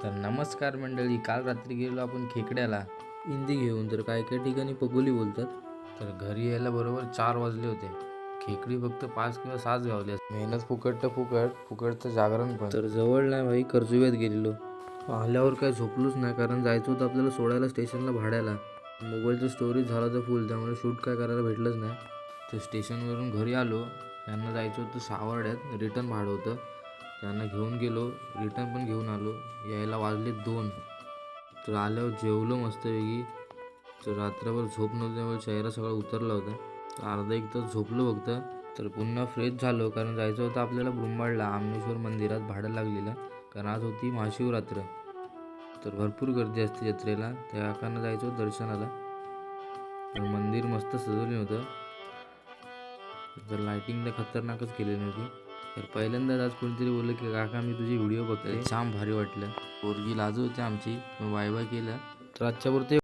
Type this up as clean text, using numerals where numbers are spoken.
तर नमस्कार मंडळी, काल रात्री गेलो आपण खेकड्याला इंदी घेऊन. तर काही काही ठिकाणी पगोली बोलतात. तर घरी यायला बरोबर 4 वाजले होते. खेकडी फक्त 5 किंवा 6 गावले. मेहनत फुकट फुकटचं जागरण पण. तर जवळ नाही भाई, कर्जुव्यात गेलेलो. आल्यावर काय झोपलोच नाही, कारण जायचं होतं आपल्याला सोडायला स्टेशनला भाड्याला. मोबाईलचं स्टोरेज झालं तर फुल, त्यामुळे शूट काय करायला भेटलंच नाही. तर स्टेशनवरून घरी आलो. त्यांना जायचं होतं सावर्ड्यात, रिटर्न भाडं होतं. त्यांना घेऊन गेलो, रिटर्न पण घेऊन आलो. यायला वाजले 2. तर आल्यावर जेवलो मस्तपैकी. तर रात्रभर झोप नव्हती, त्यामुळे चेहरा सगळा उतरला होता. तर अर्धा एक तास झोपलो फक्त. तर पुन्हा फ्रेश झालो, कारण जायचं होतं आपल्याला ब्रह्मवाडला आमनेश्वर मंदिरात भाडं लागलेलं, कारण आज होती महाशिवरात्र. तर भरपूर गर्दी असते जत्रेला, त्या काकांना जायचं होतं दर्शनाला. तर मंदिर मस्त सजवलं होतं. तर लायटिंग तर खतरनाकच केलेली होती. तर पहिल्यांदाच आज कोणीतरी बोललं की काका मी तुझी व्हिडिओ बघते, छान भारी वाटलं. पोरगी लाजू होती आमची, मग बाय बाय केलं. तर आजच्या पुरते